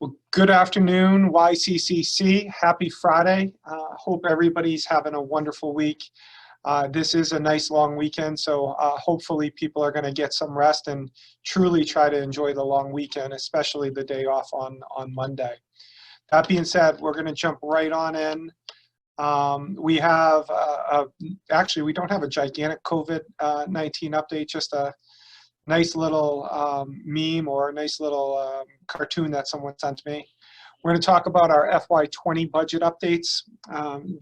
Well, good afternoon, YCCC. Happy Friday. Hope everybody's having a wonderful week. This is a nice long weekend, so hopefully people are going to get some rest and truly try to enjoy the long weekend, especially the day off on Monday. That being said, we're going to jump right on in. We have, actually, we don't have a gigantic COVID-19 update, just a nice little meme or a nice little cartoon that someone sent me. We're going to talk about our FY20 budget updates,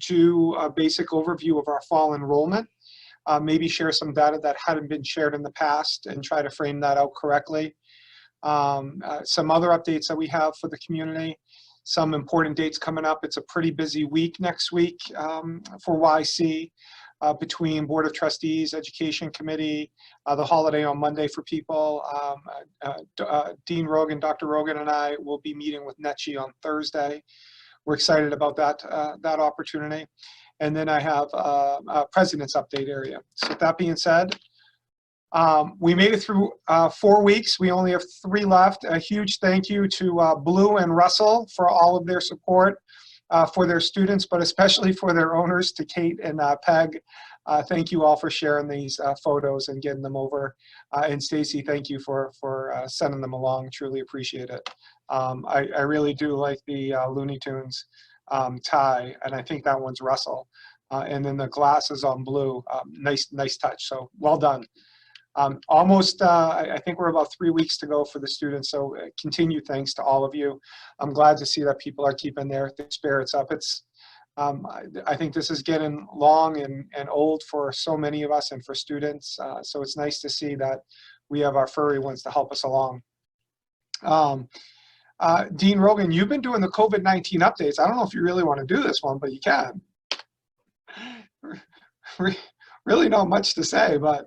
do a basic overview of our fall enrollment, maybe share some data that hadn't been shared in the past and try to frame that out correctly. Some other updates that we have for the community, some important dates coming up. It's a pretty busy week next week for YC. Between Board of Trustees, Education Committee, the holiday on Monday for people. Dean Rogan, Dr. Rogan and I will be meeting with NETCHI on Thursday. We're excited about that, that opportunity. And then I have a President's Update area. So that being said, we made it through 4 weeks. We only have 3 left. A huge thank you to Blue and Russell for all of their support. For their students, but especially for their owners, to Kate and Peg. Thank you all for sharing these photos and getting them over. And Stacy, thank you for sending them along. Truly appreciate it. I really do like the Looney Tunes tie, and I think that one's Russell. And then the glasses on Blue, nice touch. So well done. Almost, I think we're about 3 weeks to go for the students, so continued thanks to all of you. I'm glad to see that people are keeping their spirits up. It's, I think this is getting long and old for so many of us and for students, so it's nice to see that we have our furry ones to help us along. Dean Rogan, you've been doing the COVID-19 updates. I don't know if you really want to do this one, but you can. Really not much to say, but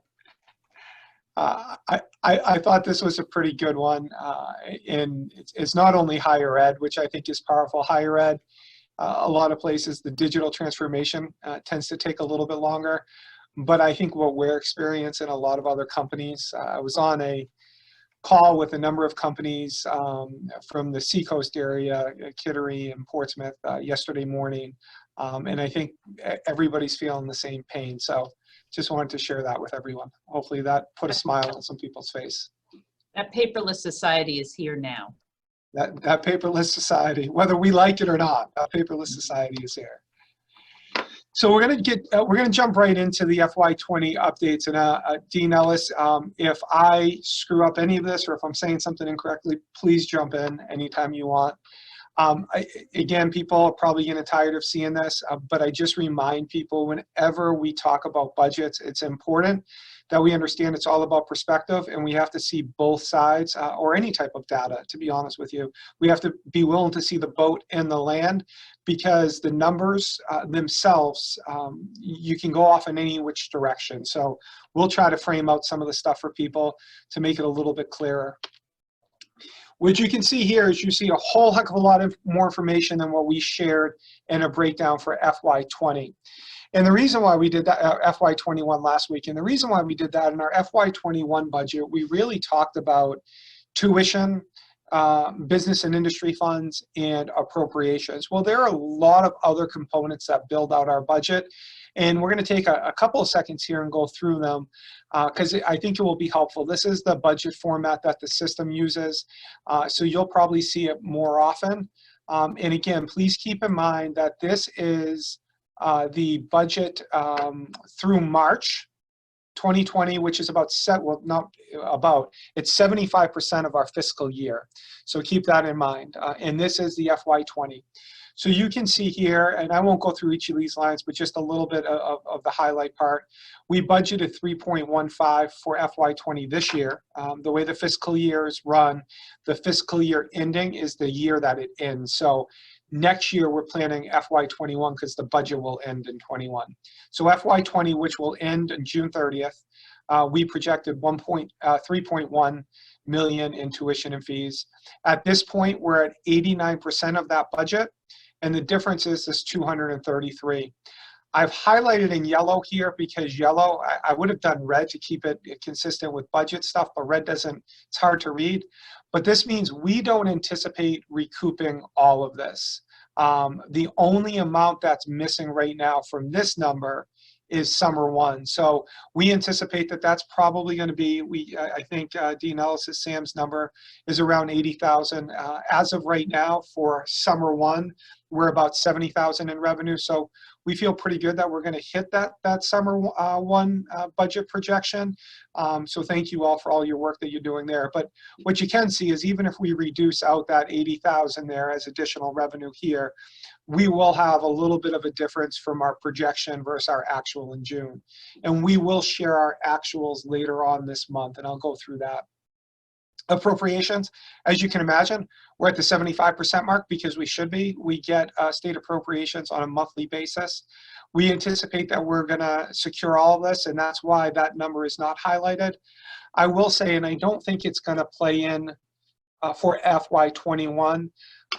I thought this was a pretty good one, and it's not only higher ed, which I think is powerful. Higher ed, a lot of places, the digital transformation tends to take a little bit longer, but I think what we're experiencing, a lot of other companies, I was on a call with a number of companies from the Seacoast area, Kittery and Portsmouth, yesterday morning, and I think everybody's feeling the same pain. So just wanted to share that with everyone. Hopefully that put a smile on some people's face. That paperless society is here now. That paperless society, whether we like it or not, that paperless society is here. So we're gonna jump right into the FY20 updates. And Dean Ellis, if I screw up any of this or if I'm saying something incorrectly, please jump in anytime you want. Again, people are probably getting tired of seeing this, but I just remind people whenever we talk about budgets, it's important that we understand it's all about perspective, and we have to see both sides or any type of data, to be honest with you. We have to be willing to see the boat and the land, because the numbers themselves, you can go off in any which direction. So we'll try to frame out some of the stuff for people to make it a little bit clearer. What you can see here is you see a whole heck of a lot of more information than what we shared in a breakdown for FY20. And the reason why we did that, FY21 last week, and the reason why we did that in our FY21 budget, we really talked about tuition, business and industry funds, and appropriations. Well, there are a lot of other components that build out our budget, and we're going to take a couple of seconds here and go through them because I think it will be helpful. This is the budget format that the system uses, so you'll probably see it more often. And again, please keep in mind that this is the budget through March 2020, which is about it's 75% of our fiscal year. So keep that in mind. And this is the FY20. So you can see here, and I won't go through each of these lines, but just a little bit of the highlight part. We budgeted 3.15 for FY20 this year. The way the fiscal year is run, the fiscal year ending is the year that it ends. So next year we're planning FY21 because the budget will end in 21. So FY20, which will end on June 30th, we projected 3.1 million in tuition and fees. At this point, we're at 89% of that budget, and the difference is this 233. I've highlighted in yellow here because yellow, I would have done red to keep it consistent with budget stuff, but red doesn't, it's hard to read. But this means we don't anticipate recouping all of this. The only amount that's missing right now from this number is summer one. So we anticipate that that's probably going to be, I think Dean Ellis's, Sam's number is around 80,000. As of right now for summer one, we're about 70,000 in revenue. So we feel pretty good that we're going to hit that summer one budget projection. So thank you all for all your work that you're doing there. But what you can see is even if we reduce out that 80,000 there as additional revenue here, we will have a little bit of a difference from our projection versus our actual in June. And we will share our actuals later on this month, and I'll go through that. Appropriations, as you can imagine, we're at the 75% mark because we should be. We get state appropriations on a monthly basis. We anticipate that we're going to secure all of this, and that's why that number is not highlighted. I will say, and I don't think it's going to play in for FY21,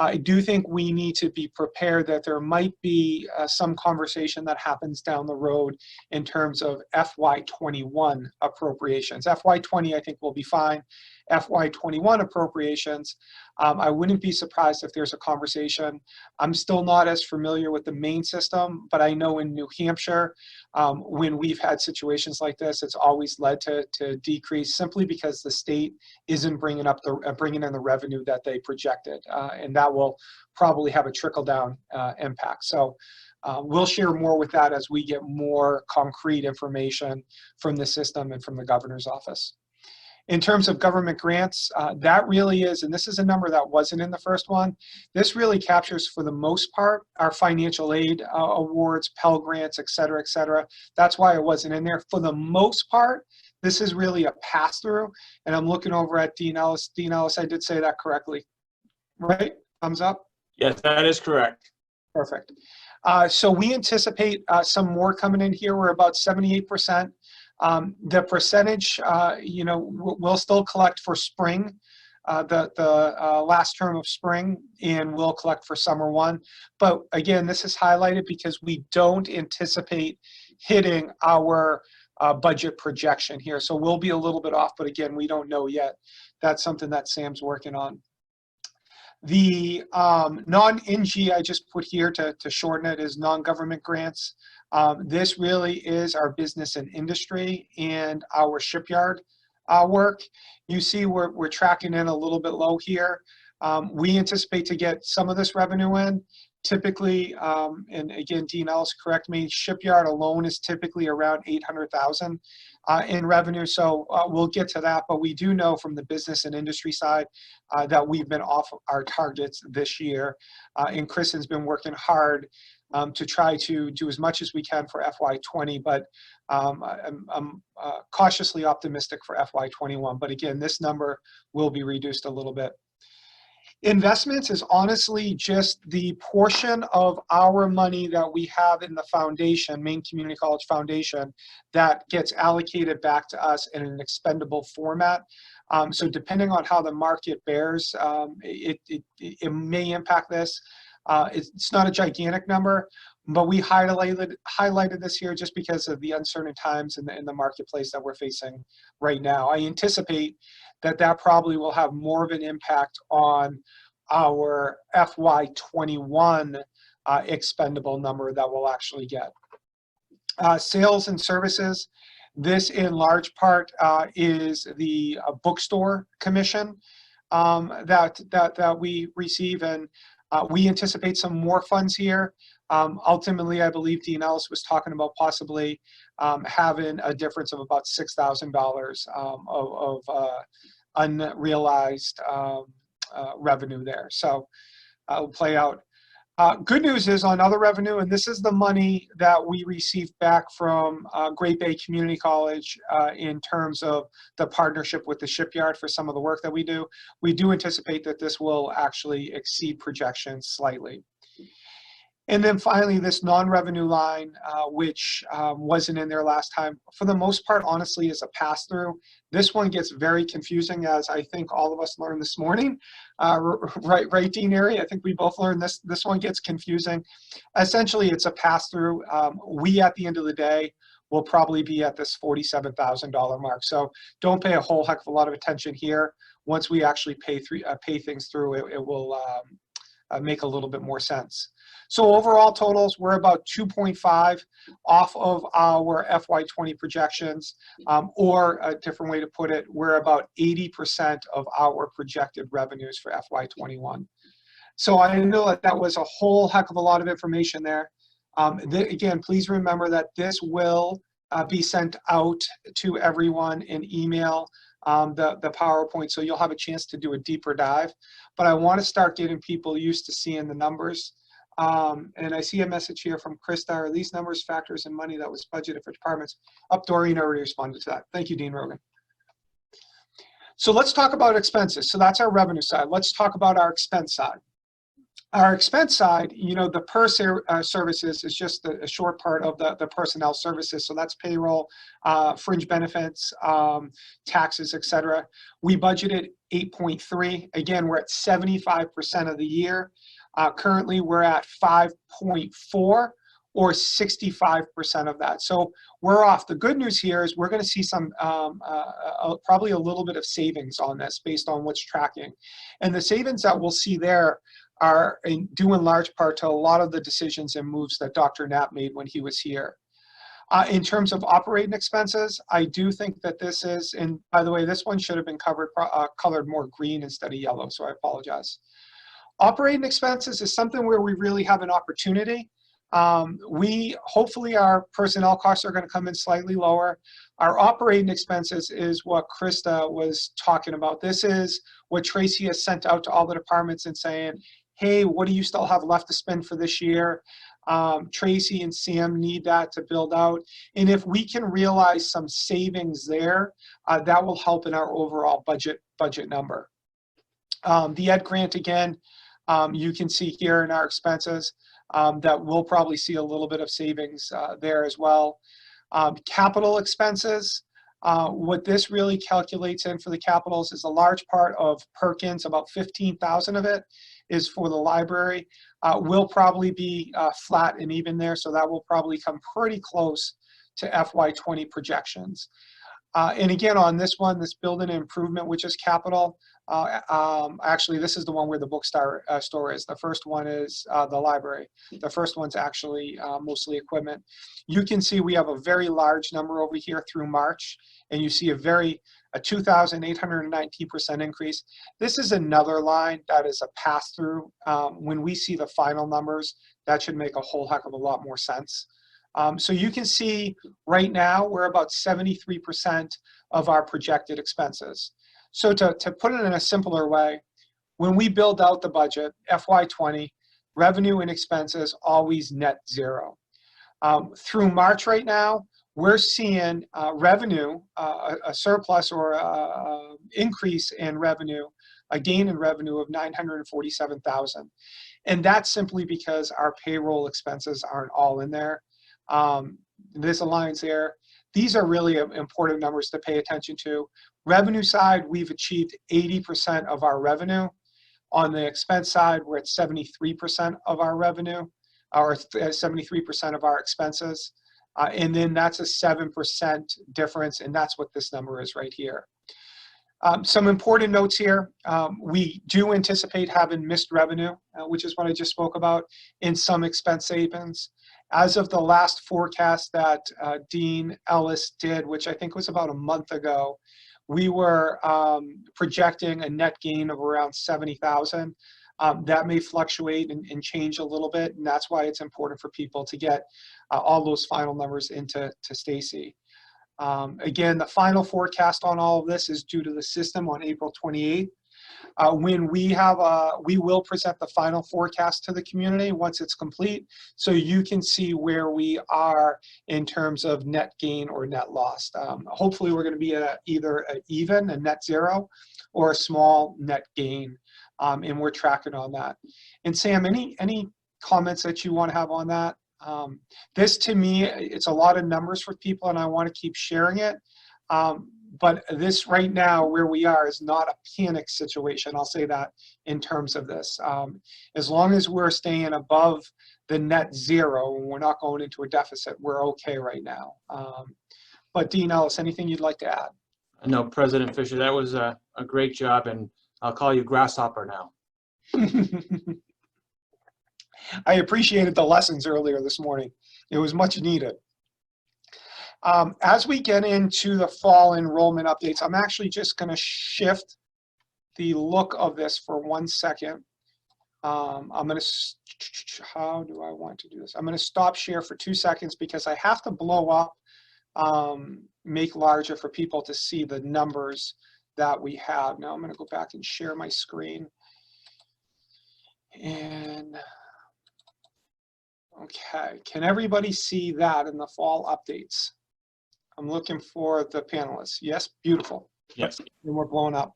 I do think we need to be prepared that there might be some conversation that happens down the road in terms of FY21 appropriations. FY20, I think, will be fine. FY21 appropriations, I wouldn't be surprised if there's a conversation. I'm still not as familiar with the Maine system, but I know in New Hampshire, when we've had situations like this, it's always led to decrease simply because the state isn't bringing in the revenue that they projected, and that will probably have a trickle-down impact. So we'll share more with that as we get more concrete information from the system and from the governor's office. In terms of government grants, that really is, and this is a number that wasn't in the first one, this really captures, for the most part, our financial aid awards, Pell Grants, et cetera, et cetera. That's why it wasn't in there. For the most part, this is really a pass-through, and I'm looking over at Dean Ellis. Dean Ellis, I did say that correctly, right? Thumbs up? Yes, that is correct. Perfect. So we anticipate some more coming in here. We're about 78%. The percentage, we'll still collect for spring, the last term of spring, and we'll collect for summer one. But again, this is highlighted because we don't anticipate hitting our budget projection here. So we'll be a little bit off, but again, we don't know yet. That's something that Sam's working on. The non-NG I just put here to shorten it is non-government grants. This really is our business and industry and our shipyard work. You see we're tracking in a little bit low here. We anticipate to get some of this revenue in. Typically, and again, Dean Ellis, correct me, shipyard alone is typically around 800,000 in revenue. So we'll get to that, but we do know from the business and industry side that we've been off our targets this year. And Kristen's been working hard to try to do as much as we can for FY20, but I'm cautiously optimistic for FY21. But again, this number will be reduced a little bit. Investments is honestly just the portion of our money that we have in the foundation, Maine Community College Foundation, that gets allocated back to us in an expendable format. So depending on how the market bears, it may impact this. It's not a gigantic number, but we highlighted this here just because of the uncertain times in the marketplace that we're facing right now. I anticipate that probably will have more of an impact on our FY21 expendable number that we'll actually get. Sales and services, this in large part is the bookstore commission that we receive, and we anticipate some more funds here. Ultimately, I believe Dean Ellis was talking about possibly having a difference of about $6,000 of unrealized revenue there. So it'll play out. Good news is on other revenue, and this is the money that we received back from Great Bay Community College in terms of the partnership with the shipyard for some of the work that we do. We do anticipate that this will actually exceed projections slightly. And then finally, this non-revenue line, which wasn't in there last time, for the most part, honestly, is a pass-through. This one gets very confusing, as I think all of us learned this morning. Right, Dean Airy? I think we both learned this. This one gets confusing. Essentially, it's a pass-through. We, at the end of the day, we'll probably be at this $47,000 mark. So don't pay a whole heck of a lot of attention here. Once we actually pay things through, it will make a little bit more sense. So overall totals, we're about 2.5 off of our FY20 projections, or a different way to put it, we're about 80% of our projected revenues for FY21. So I know that that was a whole heck of a lot of information there. Again, please remember that this will be sent out to everyone in email, the PowerPoint, so you'll have a chance to do a deeper dive. But I want to start getting people used to seeing the numbers. And I see a message here from Krista. Are these numbers factors in money that was budgeted for departments? Doreen already responded to that. Thank you, Dean Rogan. So let's talk about expenses. So that's our revenue side. Let's talk about our expense side. Our expense side, you know, the services is just a short part of the personnel services. So that's payroll, fringe benefits, taxes, etc. We budgeted 8.3. Again, we're at 75% of the year. Currently, we're at 5.4 or 65% of that. So we're off. The good news here is we're going to see some, probably a little bit of savings on this based on what's tracking. And the savings that we'll see there are due in large part to a lot of the decisions and moves that Dr. Knapp made when he was here. In terms of operating expenses, I do think that this is, and by the way, this one should have been colored more green instead of yellow, so I apologize. Operating expenses is something where we really have an opportunity. Hopefully our personnel costs are going to come in slightly lower. Our operating expenses is what Krista was talking about. This is what Tracy has sent out to all the departments and saying, hey, what do you still have left to spend for this year? Tracy and Sam need that to build out. And if we can realize some savings there, that will help in our overall budget number. The Ed grant, again, you can see here in our expenses that we'll probably see a little bit of savings there as well. Capital expenses, what this really calculates in for the capitals is a large part of Perkins, about 15,000 of it is for the library. Will probably be flat and even there, so that will probably come pretty close to FY20 projections. And again, on this one, this building improvement, which is capital, actually, this is the one where the bookstore store is. The first one is the library. The first one's actually mostly equipment. You can see we have a very large number over here through March, and you see a 2,819% increase. This is another line that is a pass-through. When we see the final numbers, that should make a whole heck of a lot more sense. So you can see right now we're about 73% of our projected expenses. So to put it in a simpler way, when we build out the budget, FY20, revenue and expenses always net zero. Through March right now, we're seeing revenue, a surplus or increase in revenue, a gain in revenue of 947,000. And that's simply because our payroll expenses aren't all in there. This aligns there. These are really important numbers to pay attention to. Revenue side, we've achieved 80% of our revenue. On the expense side, we're at 73% of our revenue, or 73% of our expenses. And then that's a 7% difference, and that's what this number is right here. Some important notes here. We do anticipate having missed revenue, which is what I just spoke about, in some expense savings. As of the last forecast that Dean Ellis did, which I think was about a month ago, we were projecting a net gain of around 70,000. That may fluctuate and change a little bit, and that's why it's important for people to get all those final numbers into Stacy. Again, the final forecast on all of this is due to the system on April 28th. When we will present the final forecast to the community once it's complete, so you can see where we are in terms of net gain or net loss. Hopefully we're going to be at either an even, a net zero, or a small net gain, and we're tracking on that. And Sam, any comments that you want to have on that? This, to me, it's a lot of numbers for people, and I want to keep sharing it. But this right now, where we are, is not a panic situation. I'll say that in terms of this. As long as we're staying above the net zero and we're not going into a deficit, we're okay right now. But Dean Ellis, anything you'd like to add? No, President Fisher, that was a great job, and I'll call you Grasshopper now. I appreciated the lessons earlier this morning. It was much needed. As we get into the fall enrollment updates, I'm actually just going to shift the look of this for 1 second. I'm going to, how do I want to do this? I'm going to stop share for 2 seconds because I have to blow up, make larger for people to see the numbers that we have. Now I'm going to go back and share my screen. And okay, can everybody see that in the fall updates? I'm looking for the panelists. Yes, beautiful. Yes. And we're blowing up.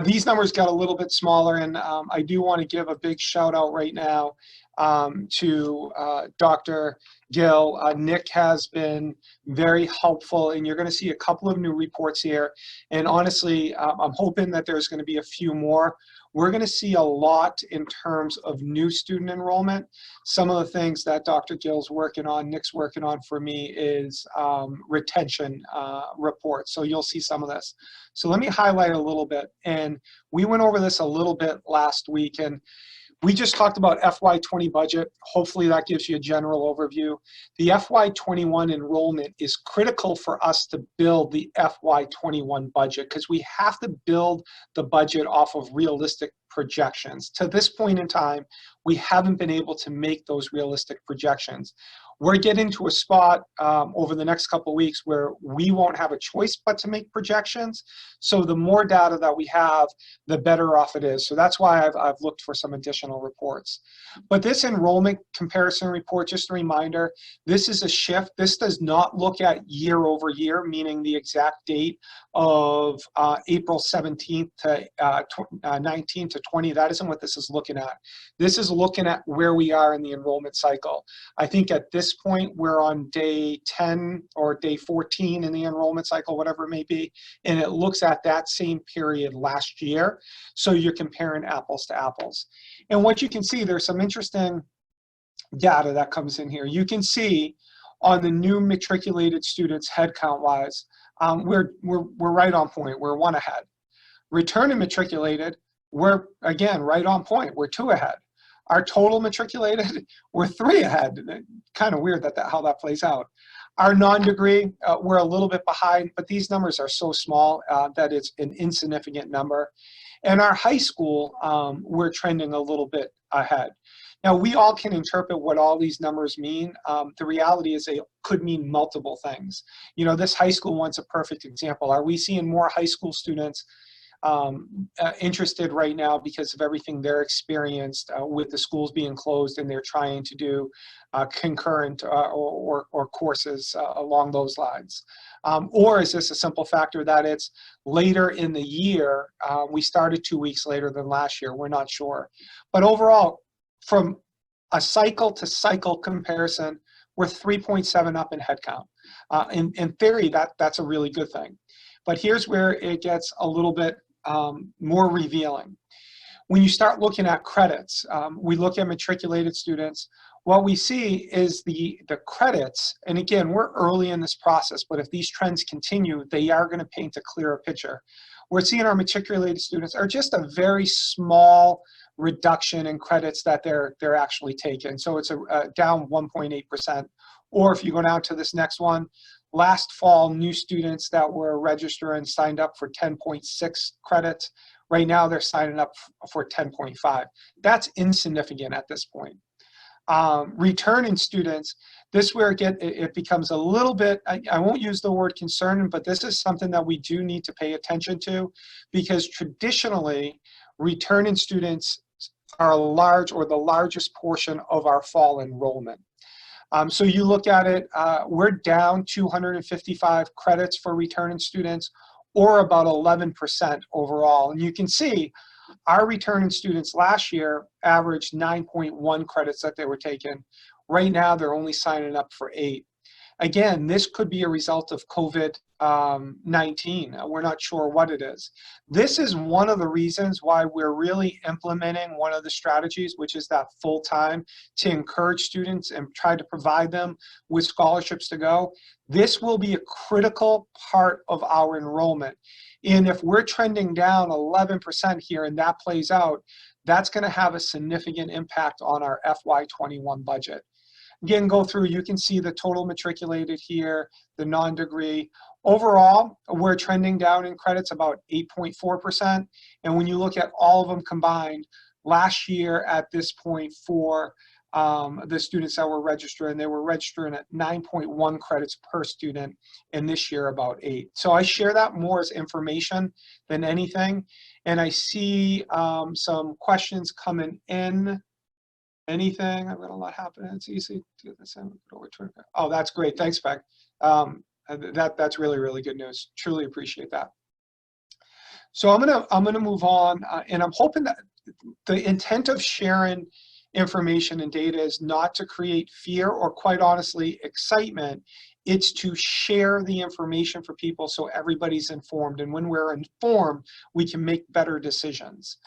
These numbers got a little bit smaller, and I do want to give a big shout out right now to Dr. Gill. Nick has been very helpful, and you're going to see a couple of new reports here. And honestly, I'm hoping that there's going to be a few more. We're going to see a lot in terms of new student enrollment. Some of the things that Dr. Gill's working on, Nick's working on for me is retention reports. So you'll see some of this. So let me highlight a little bit. And we went over this a little bit last week, and we just talked about FY20 budget. Hopefully that gives you a general overview. The FY21 enrollment is critical for us to build the FY21 budget because we have to build the budget off of realistic projections. To this point in time, we haven't been able to make those realistic projections. We're getting to a spot over the next couple of weeks where we won't have a choice but to make projections. So the more data that we have, the better off it is. So that's why I've looked for some additional reports. But this enrollment comparison report, just a reminder, this is a shift. This does not look at year over year, meaning the exact date of April 17th to 19 to 20. That isn't what this is looking at. This is looking at where we are in the enrollment cycle. I think at this point, we're on day 10 or day 14 in the enrollment cycle, whatever it may be, and it looks at that same period last year. So you're comparing apples to apples. And what you can see, there's some interesting data that comes in here. You can see on the new matriculated students headcount wise, we're right on point. We're 1 ahead. Return and matriculated, we're again right on point. We're 2 ahead. Our total matriculated, we're 3 ahead. Kind of weird how that plays out. Our non-degree, we're a little bit behind, but these numbers are so small that it's an insignificant number. And our high school, we're trending a little bit ahead. Now, we all can interpret what all these numbers mean. The reality is they could mean multiple things. You know, this high school one's a perfect example. Are we seeing more high school students interested right now because of everything they're experienced with the schools being closed and they're trying to do concurrent or courses along those lines? Or is this a simple factor that it's later in the year? We started 2 weeks later than last year. We're not sure. But overall, from a cycle to cycle comparison, we're 3.7 up in headcount. In theory, that's a really good thing. But here's where it gets a little bit more revealing. When you start looking at credits, we look at matriculated students, what we see is the credits, and again, we're early in this process, but if these trends continue, they are going to paint a clearer picture. We're seeing our matriculated students are just a very small reduction in credits that they're actually taking. So it's a down 1.8%. Or if you go down to this next one, last fall, new students that were registering signed up for 10.6 credits. Right now, they're signing up for 10.5. That's insignificant at this point. Returning students, this is where it becomes a little bit, I won't use the word concerning, but this is something that we do need to pay attention to, because traditionally, returning students are a large or the largest portion of our fall enrollment. So you look at it, we're down 255 credits for returning students, or about 11% overall. And you can see our returning students last year averaged 9.1 credits that they were taking. Right now, they're only signing up for 8. Again, this could be a result of COVID-19. We're not sure what it is. This is one of the reasons why we're really implementing one of the strategies, which is that full-time, to encourage students and try to provide them with scholarships to go. This will be a critical part of our enrollment. And if we're trending down 11% here and that plays out, that's going to have a significant impact on our FY21 budget. Again, go through, you can see the total matriculated here, the non-degree. Overall, we're trending down in credits about 8.4%. And when you look at all of them combined, last year at this point for the students that were registering, they were registering at 9.1 credits per student, and this year about 8. So I share that more as information than anything. And I see some questions coming in. Anything? I've got a lot happening. It's easy to this. Oh, that's great. Thanks, Beck. That's really, really good news. Truly appreciate that. So I'm gonna move on, and I'm hoping that the intent of sharing information and data is not to create fear or, quite honestly, excitement. It's to share the information for people so everybody's informed. And when we're informed, we can make better decisions.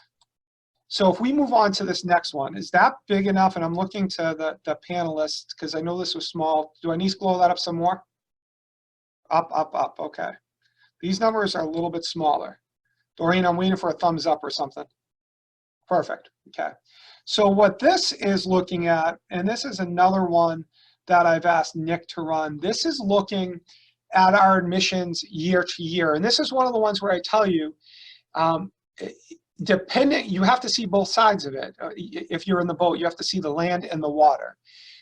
So if we move on to this next one, is that big enough? And I'm looking to the panelists because I know this was small. Do I need to blow that up some more? Up, up, up. Okay. These numbers are a little bit smaller. Doreen, I'm waiting for a thumbs up or something. Perfect. Okay. So what this is looking at, and this is another one that I've asked Nick to run, this is looking at our admissions year to year. And this is one of the ones where I tell you, dependent, you have to see both sides of it. If you're in the boat, you have to see the land and the water.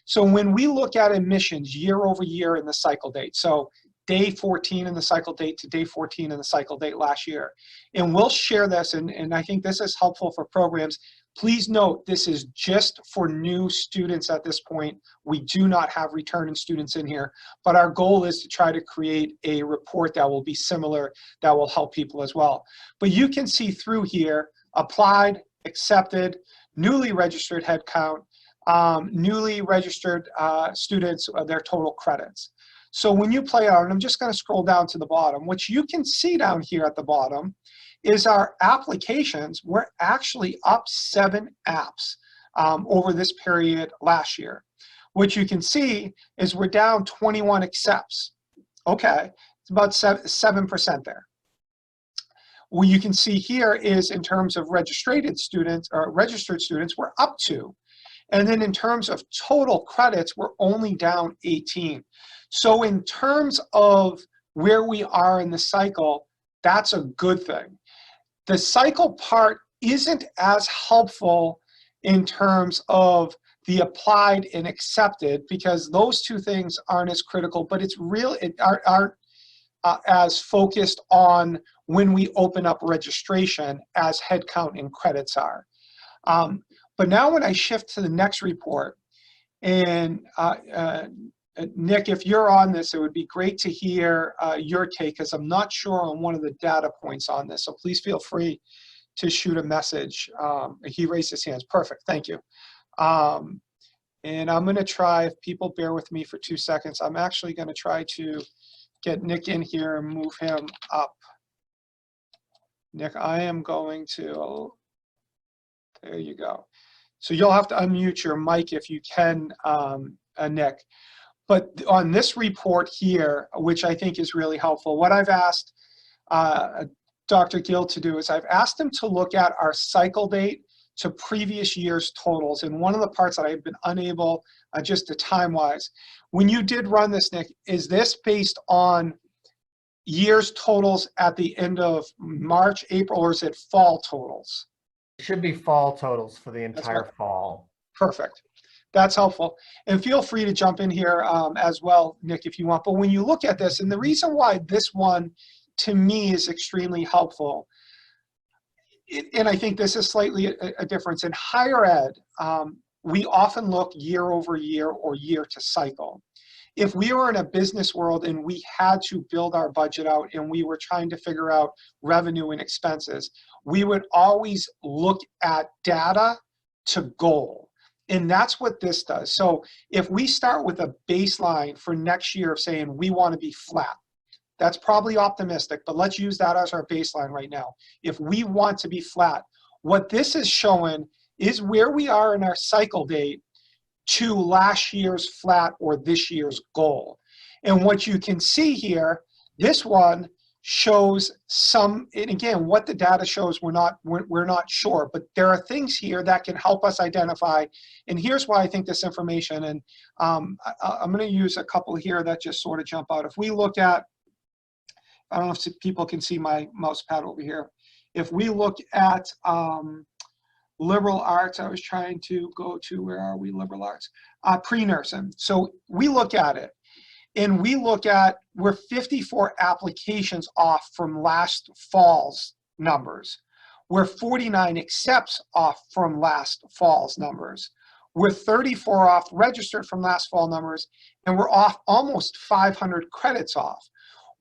So when we look at admissions year over year in the cycle date, so day 14 in the cycle date to day 14 in the cycle date last year, and we'll share this, and I think this is helpful for programs. Please note, this is just for new students at this point. We do not have returning students in here, but our goal is to try to create a report that will be similar, that will help people as well. But you can see through here, applied, accepted, newly registered head count, newly registered students, their total credits. So when you play out, and I'm just going to scroll down to the bottom, what you can see down here at the bottom is our applications. We're actually up 7 apps over this period last year. What you can see is we're down 21 accepts. Okay, it's about 7% there. What you can see here is in terms of registered students, we're up 2. And then in terms of total credits, we're only down 18. So in terms of where we are in the cycle, that's a good thing. The cycle part isn't as helpful in terms of the applied and accepted, because those two things aren't as critical, but it's aren't as focused on when we open up registration as headcount and credits are. But now when I shift to the next report, and Nick, if you're on this, it would be great to hear your take, because I'm not sure on one of the data points on this. So please feel free to shoot a message. He raised his hands. Perfect. Thank you. And I'm going to try, if people bear with me for 2 seconds, I'm actually going to try to get Nick in here and move him up. Nick, I am going to, there you go. So you'll have to unmute your mic if you can, Nick. But on this report here, which I think is really helpful, what I've asked Dr. Gill to do is I've asked him to look at our cycle date to previous year's totals. And one of the parts that I've been unable, just to time-wise, when you did run this, Nick, is this based on year's totals at the end of March, April, or is it fall totals? It should be fall totals for the entire fall. Perfect. That's helpful. And feel free to jump in here as well, Nick, if you want. But when you look at this, and the reason why this one, to me, is extremely helpful, and I think this is slightly a difference. In higher ed, we often look year over year or year to cycle. If we were in a business world and we had to build our budget out and we were trying to figure out revenue and expenses, we would always look at data to goal. And that's what this does. So if we start with a baseline for next year of saying we want to be flat, that's probably optimistic, but let's use that as our baseline right now. If we want to be flat, what this is showing is where we are in our cycle date to last year's flat or this year's goal. And what you can see here, this one shows some, and again, what the data shows, we're not sure, but there are things here that can help us identify. And here's why I think this information, and I'm going to use a couple here that just sort of jump out. If we look at, I don't know if people can see my mouse pad over here. If we look at liberal arts, I was trying to go to, where are we, liberal arts? Pre-nursing. So we look at it, and we look at, we're 54 applications off from last fall's numbers. We're 49 accepts off from last fall's numbers. We're 34 off registered from last fall numbers, and we're off almost 500 credits off.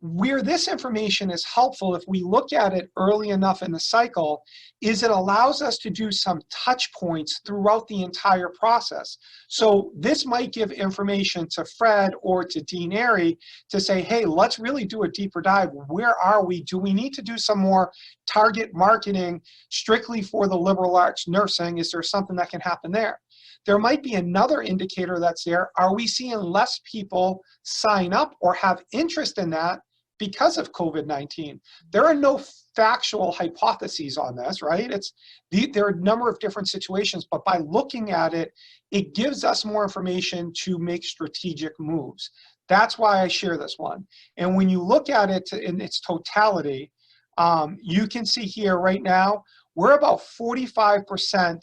Where this information is helpful, if we look at it early enough in the cycle, is it allows us to do some touch points throughout the entire process. So this might give information to Fred or to Dean Airy to say, hey, let's really do a deeper dive. Where are we? Do we need to do some more target marketing strictly for the liberal arts nursing? Is there something that can happen there? There might be another indicator that's there. Are we seeing less people sign up or have interest in that because of COVID-19? There are no factual hypotheses on this, right? There are a number of different situations, but by looking at it, it gives us more information to make strategic moves. That's why I share this one. And when you look at it in its totality, you can see here right now, we're about 45%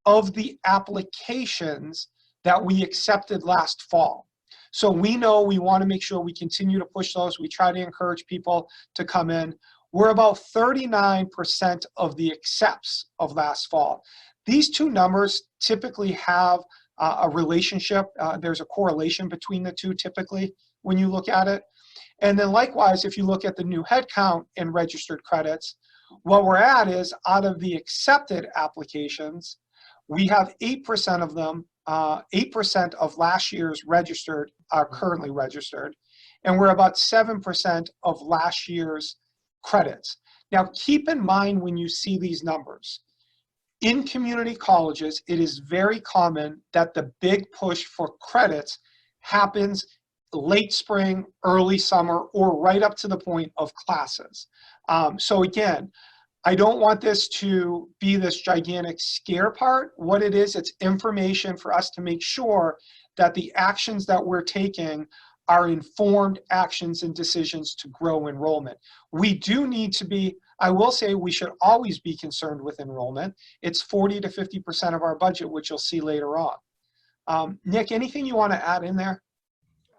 of the applications that we accepted last fall. So we know we want to make sure we continue to push those. We try to encourage people to come in. We're about 39% of the accepts of last fall. These two numbers typically have a relationship. There's a correlation between the two typically when you look at it. And then likewise, if you look at the new head count and registered credits, what we're at is out of the accepted applications, we have 8% of them, 8% of last year's registered are currently registered, and we're about 7% of last year's credits. Now, keep in mind when you see these numbers, in community colleges, it is very common that the big push for credits happens late spring, early summer, or right up to the point of classes. So again, I don't want this to be this gigantic scare part. What it is, it's information for us to make sure that the actions that we're taking are informed actions and decisions to grow enrollment. We do need to be, I will say we should always be concerned with enrollment. It's 40 to 50% of our budget, which you'll see later on. Nick, anything you want to add in there?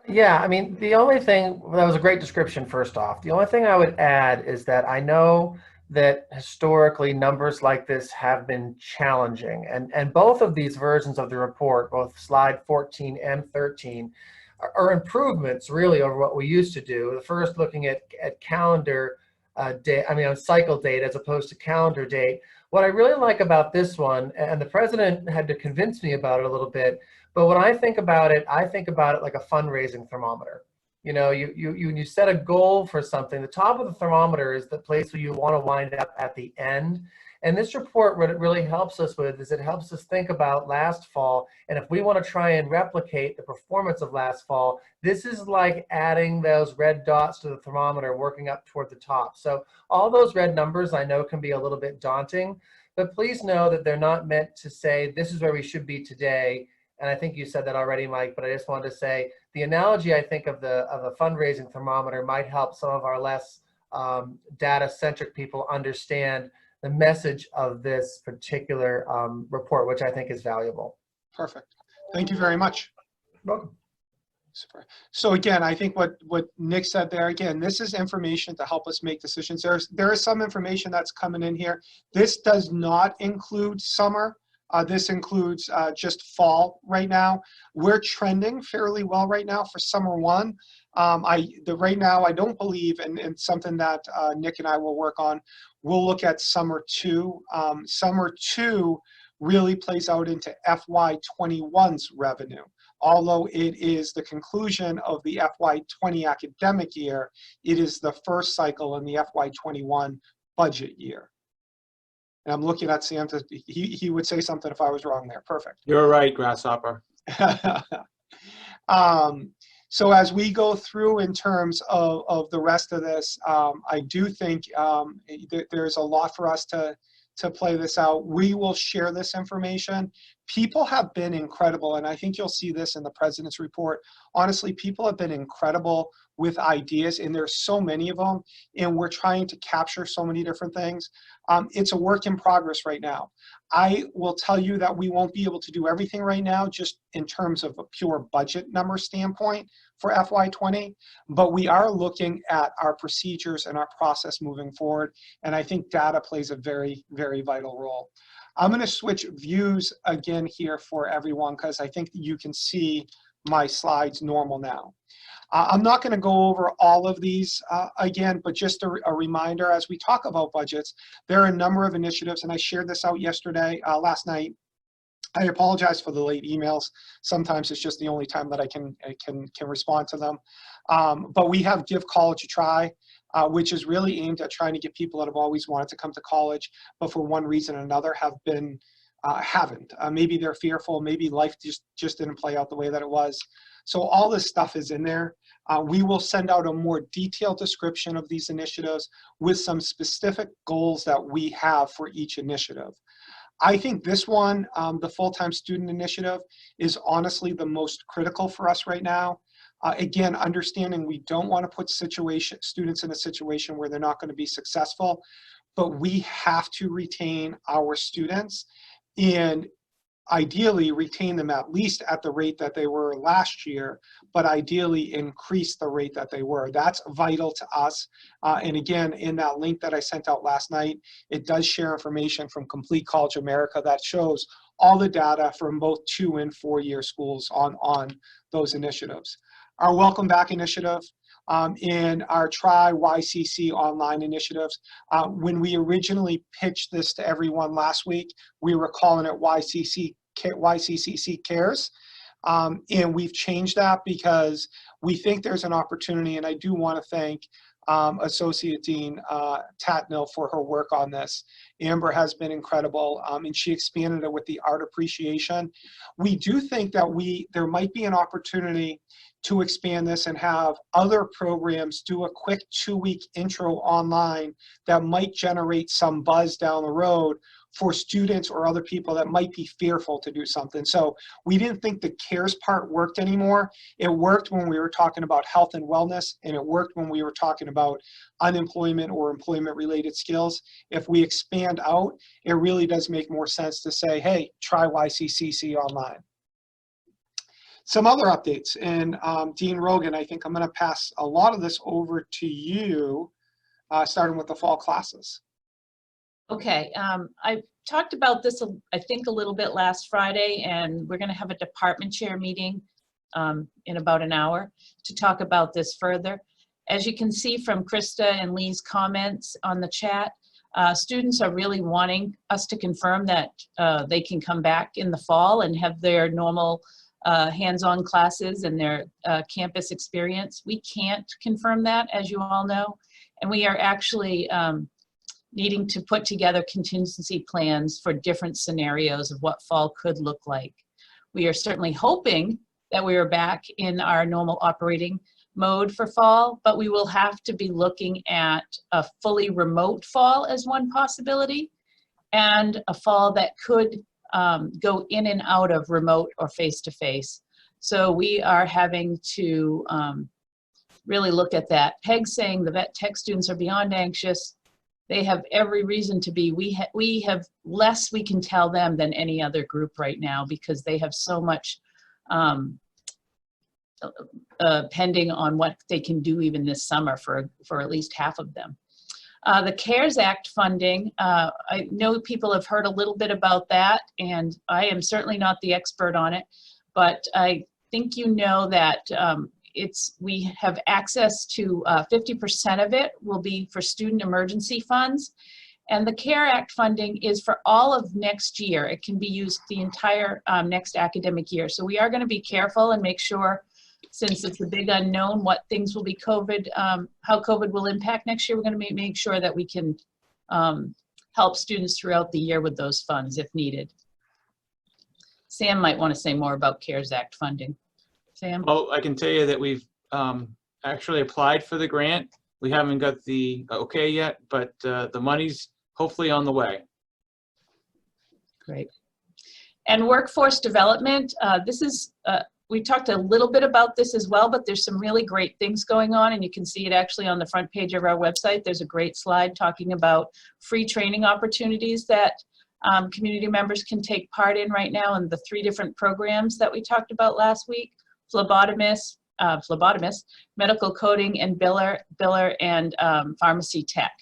Yeah, I mean, the only thing, that was a great description first off. The only thing I would add is that I know that historically numbers like this have been challenging. And both of these versions of the report, both slide 14 and 13, are improvements really over what we used to do. The first looking at calendar date, cycle date as opposed to calendar date. What I really like about this one, and the president had to convince me about it a little bit, but when I think about it like a fundraising thermometer. You know, you set a goal for something. The top of the thermometer is the place where you want to wind up at the end. And this report, what it really helps us with is it helps us think about last fall. And if we want to try and replicate the performance of last fall, this is like adding those red dots to the thermometer, working up toward the top. So all those red numbers I know can be a little bit daunting, but please know that they're not meant to say this is where we should be today. And I think you said that already, Mike, but I just wanted to say the analogy I think of the fundraising thermometer might help some of our less data-centric people understand the message of this particular report, which I think is valuable. Perfect. Thank you very much. Welcome. Super. So again, I think what Nick said there, again, this is information to help us make decisions. There is some information that's coming in here. This does not include summer. This includes just fall right now. We're trending fairly well right now for summer one. Right now, I don't believe, and something that Nick and I will work on, we'll look at summer two. Summer two, really plays out into FY21's revenue. Although it is the conclusion of the FY20 academic year, it is the first cycle in the FY21 budget year. And I'm looking at Sam, he would say something if I was wrong there. Perfect. You're right, Grasshopper. So as we go through in terms of the rest of this, I do think there's a lot for us to play this out. We will share this information. People have been incredible, and I think you'll see this in the President's report. Honestly, people have been incredible with ideas, and there's so many of them, and we're trying to capture so many different things. It's a work in progress right now. I will tell you that we won't be able to do everything right now, just in terms of a pure budget number standpoint for FY20, but we are looking at our procedures and our process moving forward, and I think data plays a very, very vital role. I'm going to switch views again here for everyone because I think you can see my slides normal now. I'm not going to go over all of these again, but just a reminder, as we talk about budgets, there are a number of initiatives, and I shared this out yesterday, last night. I apologize for the late emails. Sometimes it's just the only time that I can respond to them. But we have Give College a Try, which is really aimed at trying to get people that have always wanted to come to college, but for one reason or another haven't. Maybe they're fearful, maybe life just didn't play out the way that it was. So all this stuff is in there. We will send out a more detailed description of these initiatives with some specific goals that we have for each initiative. I think this one, the full-time student initiative, is honestly the most critical for us right now. Again, understanding we don't want to put students in a situation where they're not going to be successful, but we have to retain our students and ideally retain them at least at the rate that they were last year, but ideally increase the rate that they were. That's vital to us. And again, in that link that I sent out last night, it does share information from Complete College America that shows all the data from both 2- and 4-year schools on those initiatives. Our Welcome Back initiative, in our Try YCC online initiatives. When we originally pitched this to everyone last week, we were calling it YCCC Cares. And we've changed that because we think there's an opportunity, and I do want to thank Associate Dean Tatnell for her work on this. Amber has been incredible, and she expanded it with the art appreciation. We do think that there might be an opportunity to expand this and have other programs do a quick 2-week intro online that might generate some buzz down the road for students or other people that might be fearful to do something. So we didn't think the CARES part worked anymore. It worked when we were talking about health and wellness, and it worked when we were talking about unemployment or employment-related skills. If we expand out, it really does make more sense to say, hey, try YCCC online. Some other updates, and Dean Rogan, I think I'm going to pass a lot of this over to you, starting with the fall classes. Okay, I talked about this, I think, a little bit last Friday, and we're going to have a department chair meeting in about an hour to talk about this further. As you can see from Krista and Lee's comments on the chat, students are really wanting us to confirm that they can come back in the fall and have their normal hands-on classes and their campus experience. We can't confirm that, as you all know, and we are actually needing to put together contingency plans for different scenarios of what fall could look like. We are certainly hoping that we are back in our normal operating mode for fall, but we will have to be looking at a fully remote fall as one possibility, and a fall that could go in and out of remote or face-to-face. So we are having to really look at that. Peg's saying the vet tech students are beyond anxious. They have every reason to be. We have less we can tell them than any other group right now because they have so much pending on what they can do even this summer for at least half of them. The CARES Act funding, I know people have heard a little bit about that, and I am certainly not the expert on it, but I think you know that we have access to 50% of it will be for student emergency funds, And the CARE Act funding is for all of next year. It can be used the entire next academic year. So we are going to be careful and make sure, since it's a big unknown what things will be COVID, how COVID will impact next year, we're going to make sure that we can help students throughout the year with those funds if needed. Sam might want to say more about CARES Act funding. Sam? Well, I can tell you that we've actually applied for the grant. We haven't got the okay yet, but the money's hopefully on the way. Great. And workforce development, this is, we talked a little bit about this as well, but there's some really great things going on, and you can see it actually on the front page of our website. There's a great slide talking about free training opportunities that community members can take part in right now, and the 3 different programs that we talked about last week: phlebotomist, medical coding, and biller and pharmacy tech.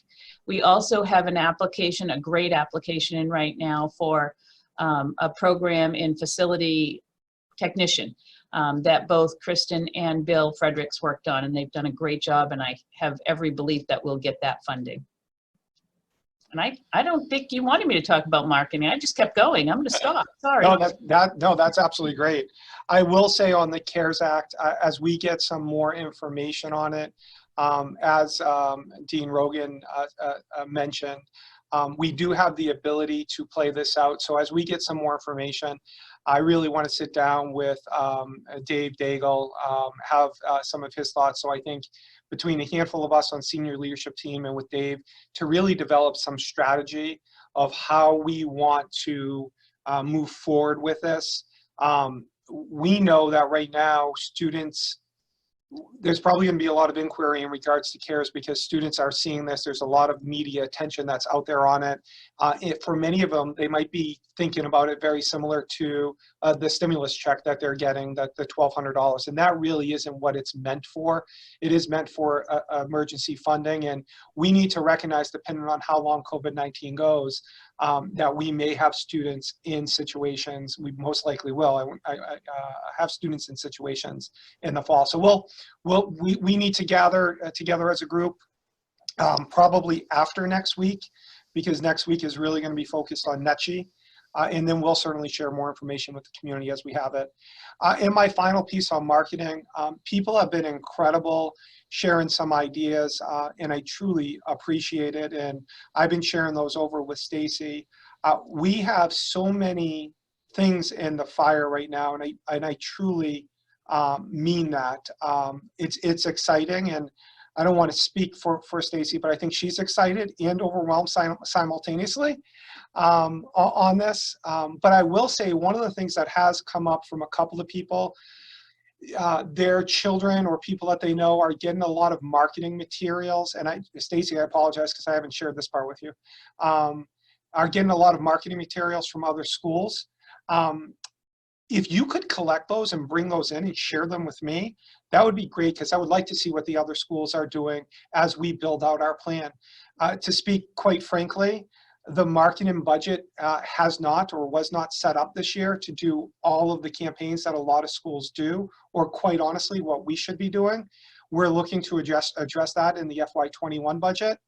We also have an application, a great application in right now for a program in facility technician that both Kristen and Bill Fredericks worked on, and they've done a great job, and I have every belief that we'll get that funding. And I don't think you wanted me to talk about marketing. I just kept going. I'm going to stop. Sorry. No, that's absolutely great. I will say on the CARES Act, as we get some more information on it, as Dean Rogan mentioned, we do have the ability to play this out. So as we get some more information, I really want to sit down with Dave Daigle, have some of his thoughts. So I think between a handful of us on senior leadership team and with Dave, to really develop some strategy of how we want to move forward with this. We know that right now students, there's probably going to be a lot of inquiry in regards to CARES because students are seeing this. There's a lot of media attention that's out there on it. For many of them, they might be thinking about it very similar to the stimulus check that they're getting, the $1,200. And that really isn't what it's meant for. It is meant for emergency funding. And we need to recognize, depending on how long COVID-19 goes, that we may have students in situations, we most likely will. I have students in situations in the fall. So we need to gather together as a group probably after next week, because next week is really going to be focused on NECHI. And then we'll certainly share more information with the community as we have it. And my final piece on marketing, people have been incredible sharing some ideas, and I truly appreciate it. And I've been sharing those over with Stacy. We have so many things in the fire right now, and I truly mean that. It's exciting, and I don't want to speak for Stacy, but I think she's excited and overwhelmed simultaneously on this. But I will say one of the things that has come up from a couple of people, their children or people that they know are getting a lot of marketing materials. And Stacy, I apologize because I haven't shared this part with you, are getting a lot of marketing materials from other schools. If you could collect those and bring those in and share them with me, that would be great, because I would like to see what the other schools are doing as we build out our plan. To speak quite frankly, the marketing budget has not or was not set up this year to do all of the campaigns that a lot of schools do, or quite honestly, what we should be doing. We're looking to address that in the FY21 budget.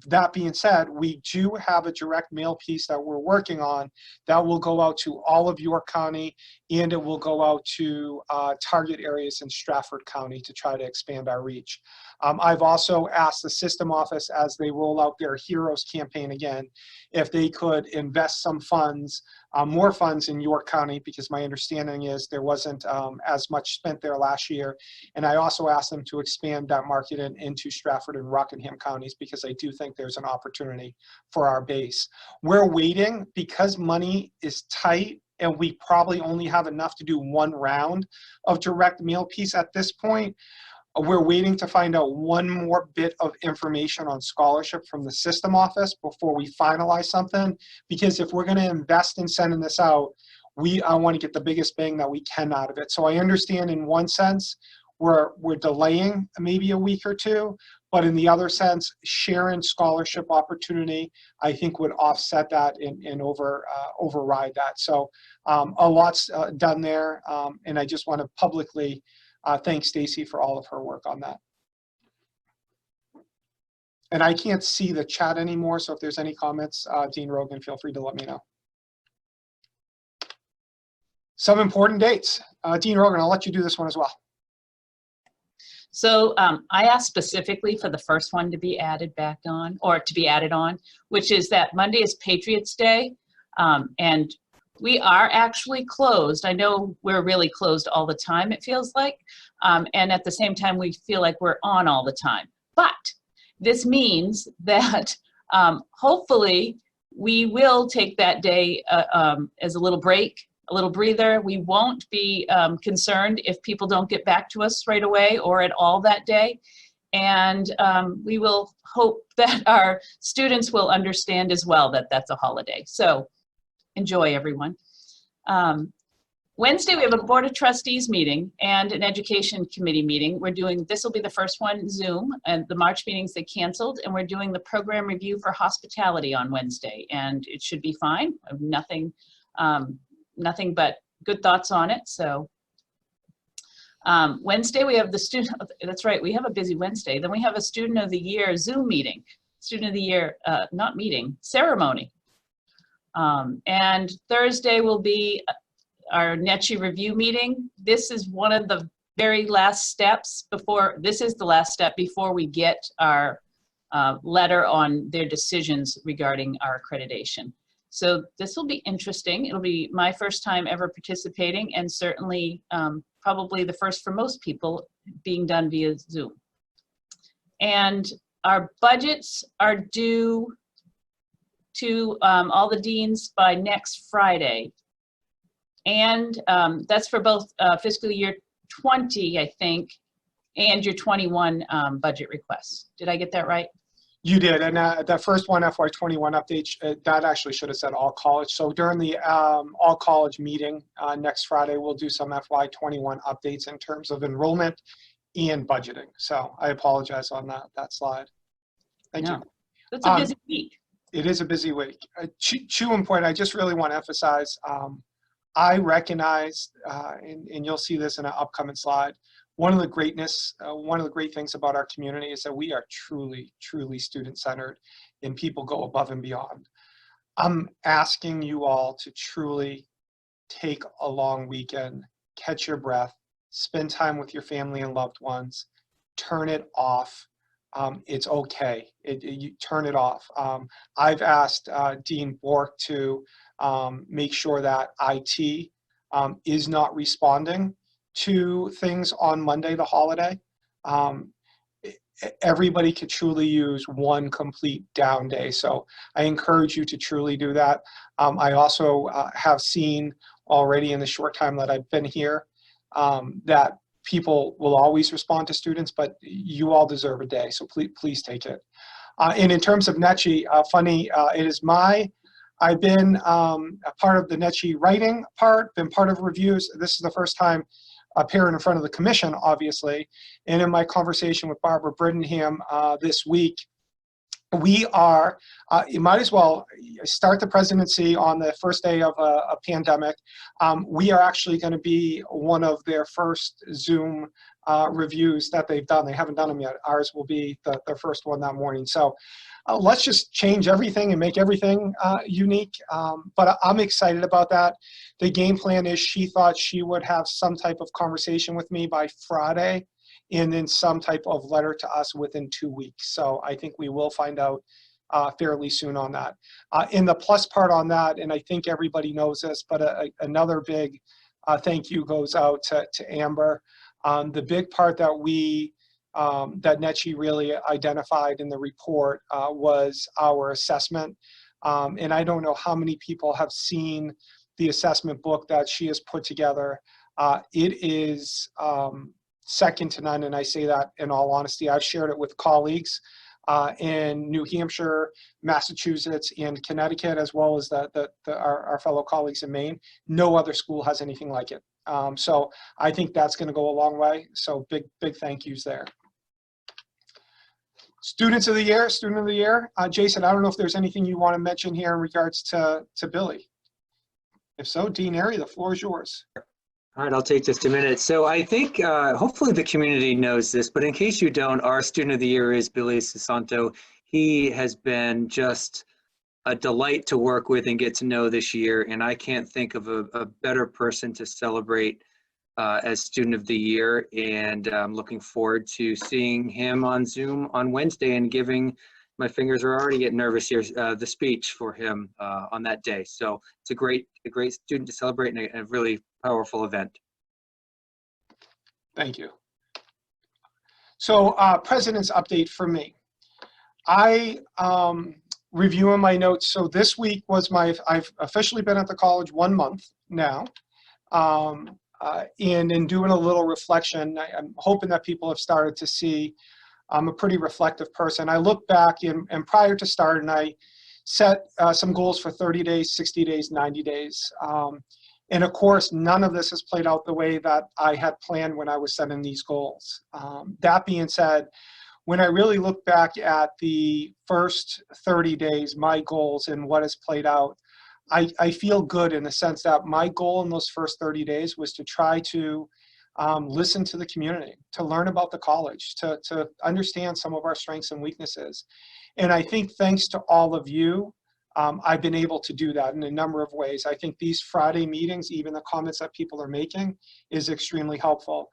That being said, we do have a direct mail piece that we're working on that will go out to all of York County, and it will go out to target areas in Stratford County to try to expand our reach. I've also asked the system office, as they roll out their Heroes campaign again, if they could invest some funds, more funds in York County, because my understanding is there wasn't as much spent there last year. And I also asked them to expand that marketing into Stratford and Rockingham counties, because I do think there's an opportunity for our base. We're waiting because money is tight, and we probably only have enough to do one round of direct mail piece at this point. We're waiting to find out one more bit of information on scholarship from the system office before we finalize something, because if we're going to invest in sending this out, I want to get the biggest bang that we can out of it. So I understand in one sense we're delaying maybe a week or two, but in the other sense, sharing scholarship opportunity, I think, would offset that and override that. So a lot's done there, and I just want to publicly thank Stacy for all of her work on that. And I can't see the chat anymore, so if there's any comments, Dean Rogan, feel free to let me know. Some important dates. Dean Rogan, I'll let you do this one as well. So I asked specifically for the first one to be added back on, or to be added on, which is that Monday is Patriots Day. And we are actually closed. I know we're really closed all the time, it feels like. And at the same time, we feel like we're on all the time. But this means that hopefully we will take that day as a little break, a little breather. We won't be concerned if people don't get back to us right away or at all that day. And we will hope that our students will understand as well that that's a holiday. So enjoy, everyone. Wednesday, we have a Board of Trustees meeting and an Education Committee meeting. This will be the first one, Zoom, and the March meetings they canceled, and we're doing the program review for hospitality on Wednesday, and it should be fine. Nothing but good thoughts on it. So Wednesday, we have the student, that's right, we have a busy Wednesday. Then we have a Student of the Year Zoom meeting, Student of the Year, not meeting, ceremony. And Thursday will be our NECHI review meeting. This is one of the very last steps this is the last step before we get our letter on their decisions regarding our accreditation. So this will be interesting. It'll be my first time ever participating, and certainly probably the first for most people, being done via Zoom. And our budgets are due to all the deans by next Friday. And that's for both fiscal year 20, I think, and your 21 budget requests. Did I get that right? You did, and that first one, FY21 update, that actually should have said all college. So during the all college meeting next Friday, we'll do some FY21 updates in terms of enrollment and budgeting. So I apologize on that slide. Thank you. That's a busy week. It is a busy week. To one point, I just really want to emphasize, I recognize, and you'll see this in an upcoming slide, one of the great things about our community is that we are truly, truly student-centered, and people go above and beyond. I'm asking you all to truly take a long weekend, catch your breath, spend time with your family and loved ones, turn it off. It's okay. You turn it off. I've asked Dean Bork to make sure that IT is not responding to things on Monday, the holiday. Everybody could truly use one complete down day. So I encourage you to truly do that. I also have seen already in the short time that I've been here that people will always respond to students, but you all deserve a day. So please take it. And in terms of NECHI, funny, I've been a part of the NECHI writing part, been part of reviews. This is the first time appearing in front of the commission, obviously. And in my conversation with Barbara Brittingham this week, we are, you might as well start the presidency on the first day of a pandemic. We are actually going to be one of their first Zoom reviews that they've done. They haven't done them yet. Ours will be their first one that morning. So let's just change everything and make everything unique. But I'm excited about that. The game plan is she thought she would have some type of conversation with me by Friday, and then some type of letter to us within 2 weeks. So I think we will find out fairly soon on that. In the plus part on that, and I think everybody knows this, but another big thank you goes out to Amber. The big part that that NECHI really identified in the report was our assessment. And I don't know how many people have seen the assessment book that she has put together. It is second to none, and I say that in all honesty. I've shared it with colleagues in New Hampshire, Massachusetts, and Connecticut, as well as our fellow colleagues in Maine. No other school has anything like it. So I think that's going to go a long way. So big thank yous there. Student of the year. Jason, I don't know if there's anything you want to mention here in regards to Billy. If so, Dean Airy, the floor is yours. All right, I'll take just a minute. So I think hopefully the community knows this, but in case you don't, our Student of the Year is Billy Sasanto. he has been just a delight to work with and get to know this year. And I can't think of a better person to celebrate as Student of the Year. And I'm looking forward to seeing him on Zoom on Wednesday and giving, my fingers are already getting nervous here, the speech for him on that day. So it's a great student to celebrate and a really powerful event. Thank you. So President's update for me. I reviewing my notes. So this week was I've officially been at the college 1 month now. And in doing a little reflection, I'm hoping that people have started to see I'm a pretty reflective person. I look back and prior to starting, I set some goals for 30 days, 60 days, 90 days. And of course, none of this has played out the way that I had planned when I was setting these goals. That being said, when I really look back at the first 30 days, my goals and what has played out, I feel good in the sense that my goal in those first 30 days was to try to listen to the community, to learn about the college, to understand some of our strengths and weaknesses. And I think thanks to all of you, I've been able to do that in a number of ways. I think these Friday meetings, even the comments that people are making, is extremely helpful.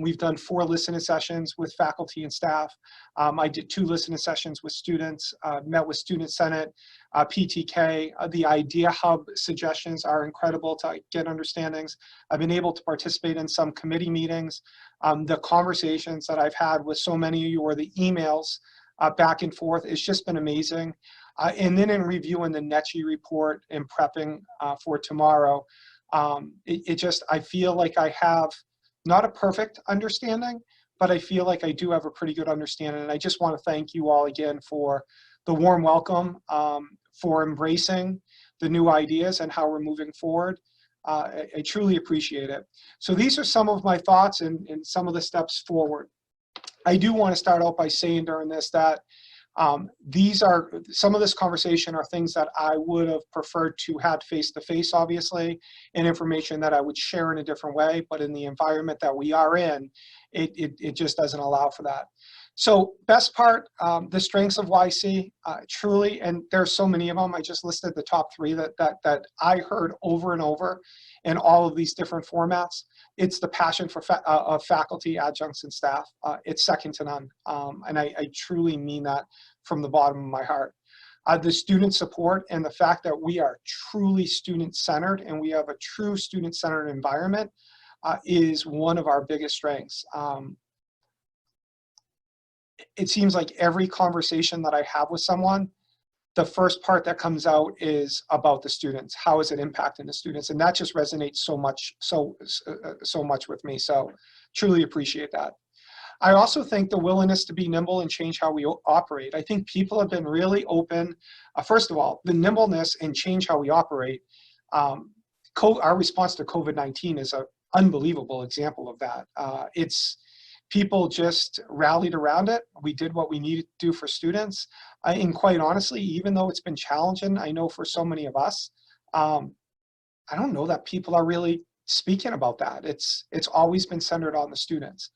We've done 4 listening sessions with faculty and staff. I did 2 listening sessions with students, met with Student Senate, PTK. The Idea Hub suggestions are incredible to get understandings. I've been able to participate in some committee meetings. The conversations that I've had with so many of you, or the emails back and forth, it's just been amazing. And then in reviewing the NETCHI report and prepping for tomorrow, I feel like I have not a perfect understanding, but I feel like I do have a pretty good understanding. And I just want to thank you all again for the warm welcome, for embracing the new ideas and how we're moving forward. I truly appreciate it. So these are some of my thoughts and some of the steps forward. I do want to start out by saying during this that these are, some of this conversation are things that I would have preferred to have face-to-face, obviously, and information that I would share in a different way, but in the environment that we are in, it just doesn't allow for that. So best part, the strengths of YC, truly, and there's so many of them. I just listed the top 3 that I heard over and over in all of these different formats. It's the passion for of faculty, adjuncts, and staff. It's second to none, and I truly mean that from the bottom of my heart. The student support and the fact that we are truly student-centered and we have a true student-centered environment is one of our biggest strengths. It seems like every conversation that I have with someone, the first part that comes out is about the students. How is it impacting the students? And that just resonates so much with me. So truly appreciate that. I also think the willingness to be nimble and change how we operate. I think people have been really open. First of all, the nimbleness and change how we operate. Our response to COVID-19 is an unbelievable example of that. People just rallied around it. We did what we needed to do for students. And quite honestly, even though it's been challenging, I know for so many of us, I don't know that people are really speaking about that. It's always been centered on the students.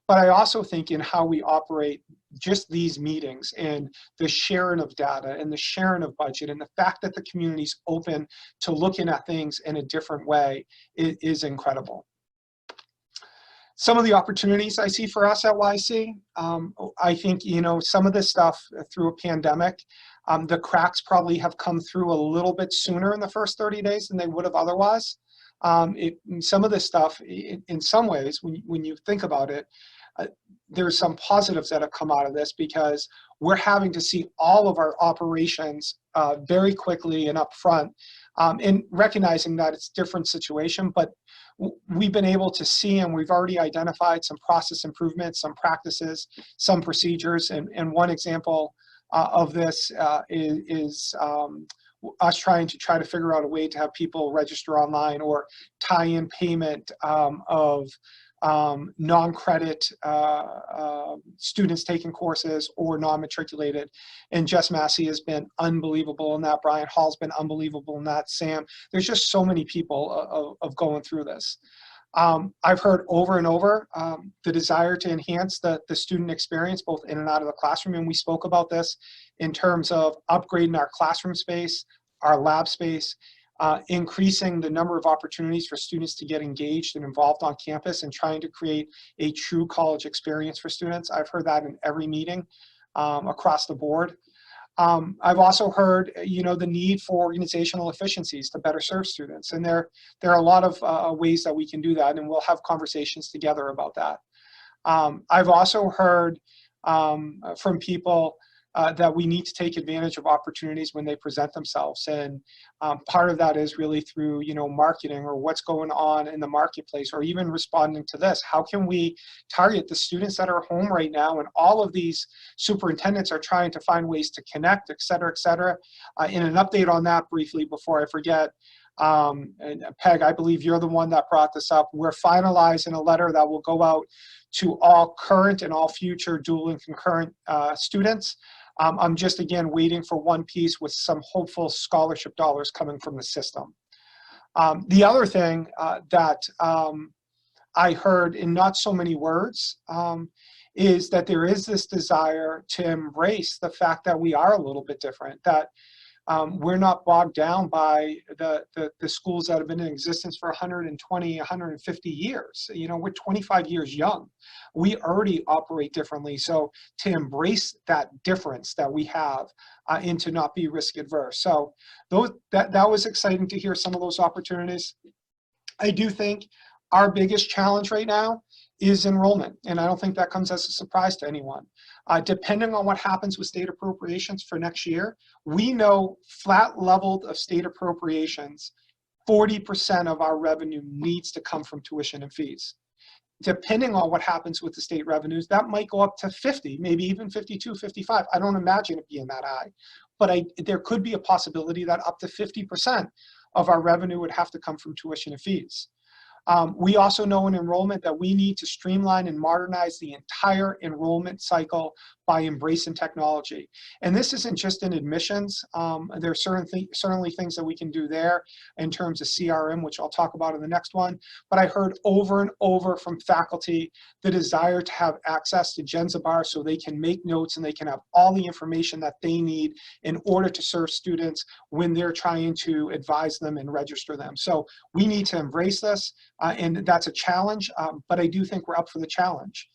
But I also think in how we operate just these meetings and the sharing of data and the sharing of budget and the fact that the community's open to looking at things in a different way is incredible. Some of the opportunities I see for us at YC, I think, some of this stuff through a pandemic, the cracks probably have come through a little bit sooner in the first 30 days than they would have otherwise. Some of this stuff, in some ways, when you think about it, there's some positives that have come out of this because we're having to see all of our operations very quickly and upfront, and recognizing that it's a different situation, but we've been able to see and we've already identified some process improvements, some practices, some procedures, and one example of this is us trying to figure out a way to have people register online or tie in payment of non-credit students taking courses or non-matriculated. And Jess Massey has been unbelievable in that. Brian Hall's been unbelievable in that. Sam, there's just so many people of going through this. I've heard over and over the desire to enhance the student experience both in and out of the classroom, and we spoke about this in terms of upgrading our classroom space, our lab space, increasing the number of opportunities for students to get engaged and involved on campus, and trying to create a true college experience for students. I've heard that in every meeting across the board. I've also heard, the need for organizational efficiencies to better serve students, and there are a lot of ways that we can do that, and we'll have conversations together about that. I've also heard from people that we need to take advantage of opportunities when they present themselves, and part of that is really through marketing or what's going on in the marketplace, or even responding to this. How can we target the students that are home right now, and all of these superintendents are trying to find ways to connect, et cetera, et cetera. In an update on that briefly before I forget, and Peg, I believe you're the one that brought this up. We're finalizing a letter that will go out to all current and all future dual and concurrent students. I'm just, again, waiting for one piece with some hopeful scholarship dollars coming from the system. The other thing that I heard in not so many words is that there is this desire to embrace the fact that we are a little bit different, that we're not bogged down by the schools that have been in existence for 120, 150 years. We're 25 years young. We already operate differently. So to embrace that difference that we have and to not be risk adverse. So that was exciting to hear some of those opportunities. I do think our biggest challenge right now is enrollment, and I don't think that comes as a surprise to anyone. Depending on what happens with state appropriations for next year, we know flat leveled of state appropriations, 40% of our revenue needs to come from tuition and fees. Depending on what happens with the state revenues, that might go up to 50, maybe even 52, 55. I don't imagine it being that high, but there could be a possibility that up to 50% of our revenue would have to come from tuition and fees. We also know in enrollment that we need to streamline and modernize the entire enrollment cycle by embracing technology. And this isn't just in admissions. There are certainly things that we can do there in terms of CRM, which I'll talk about in the next one. But I heard over and over from faculty the desire to have access to Genzabar so they can make notes and they can have all the information that they need in order to serve students when they're trying to advise them and register them. So we need to embrace this, and that's a challenge, but I do think we're up for the challenge.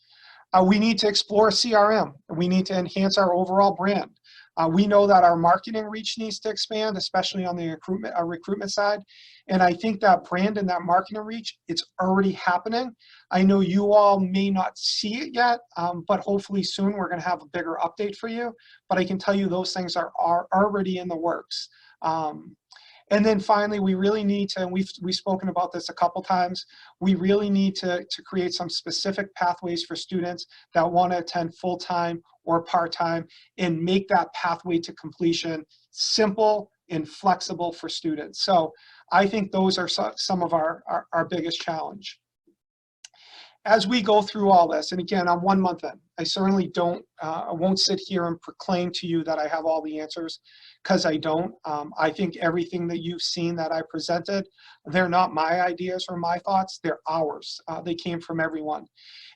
We need to explore CRM. We need to enhance our overall brand. We know that our marketing reach needs to expand, especially on the recruitment side. And I think that brand and that marketing reach, it's already happening. I know you all may not see it yet, but hopefully soon we're going to have a bigger update for you. But I can tell you those things are already in the works. And then finally, we really need to, and we've spoken about this a couple times, we really need to create some specific pathways for students that want to attend full-time or part-time and make that pathway to completion simple and flexible for students. So I think those are some of our biggest challenge. As we go through all this, and again, I'm 1 month in, I certainly I won't sit here and proclaim to you that I have all the answers, because I don't. I think everything that you've seen that I presented, they're not my ideas or my thoughts, they're ours. They came from everyone.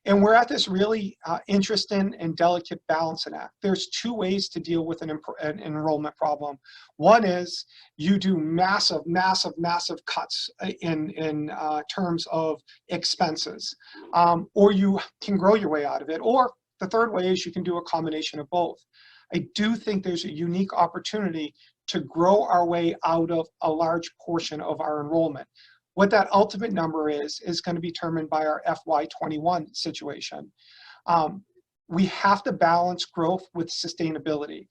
And we're at this really interesting and delicate balancing act. There's two ways to deal with an enrollment problem. One is you do massive, massive, massive cuts in terms of expenses, or you can grow your way out of it. Or the third way is you can do a combination of both. I do think there's a unique opportunity to grow our way out of a large portion of our enrollment. What that ultimate number is going to be determined by our FY21 situation. We have to balance growth with sustainability,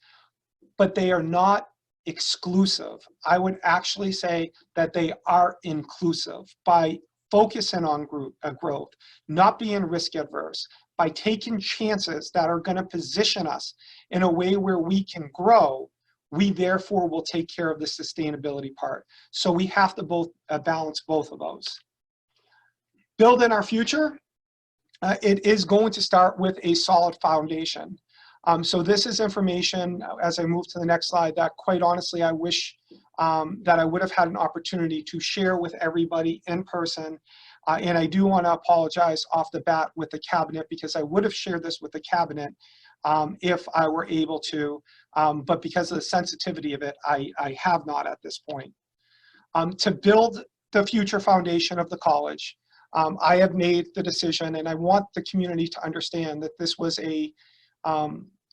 but they are not exclusive. I would actually say that they are inclusive by focusing on growth, not being risk adverse, by taking chances that are going to position us in a way where we can grow. We therefore will take care of the sustainability part. So we have to balance both of those. Building our future, it is going to start with a solid foundation. So this is information, as I move to the next slide, that quite honestly, I wish that I would have had an opportunity to share with everybody in person And I do want to apologize off the bat with the cabinet, because I would have shared this with the cabinet if I were able to, but because of the sensitivity of it, I have not at this point. To build the future foundation of the college, I have made the decision, and I want the community to understand that this was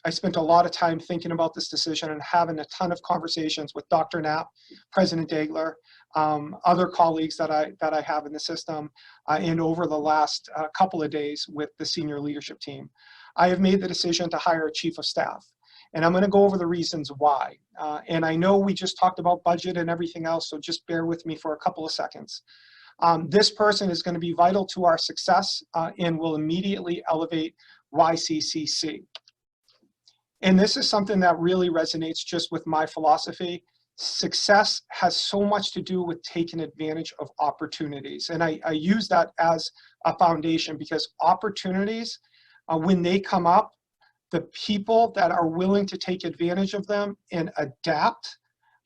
I spent a lot of time thinking about this decision and having a ton of conversations with Dr. Knapp, President Dagler, other colleagues that I have in the system, and over the last couple of days with the senior leadership team. I have made the decision to hire a chief of staff, and I'm going to go over the reasons why. And I know we just talked about budget and everything else, so just bear with me for a couple of seconds. This person is going to be vital to our success and will immediately elevate YCCC. And this is something that really resonates just with my philosophy. Success has so much to do with taking advantage of opportunities. And I use that as a foundation, because opportunities, when they come up, the people that are willing to take advantage of them and adapt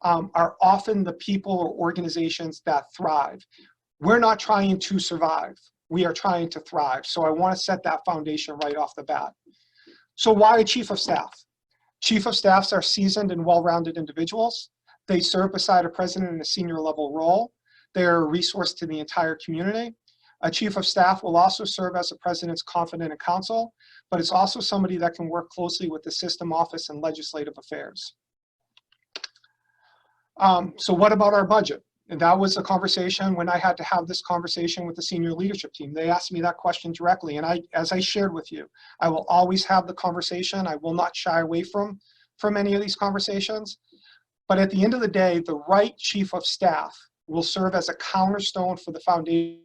are often the people or organizations that thrive. We're not trying to survive. We are trying to thrive. So I want to set that foundation right off the bat. So why a chief of staff? Chief of staffs are seasoned and well-rounded individuals. They serve beside a president in a senior level role. They are a resource to the entire community. A chief of staff will also serve as the president's confidant and counsel, but it's also somebody that can work closely with the system office and legislative affairs. So what about our budget? And that was a conversation when I had to have this conversation with the senior leadership team. They asked me that question directly, and as I shared with you, I will always have the conversation. I will not shy away from any of these conversations. But at the end of the day, the right chief of staff will serve as a cornerstone for the foundation.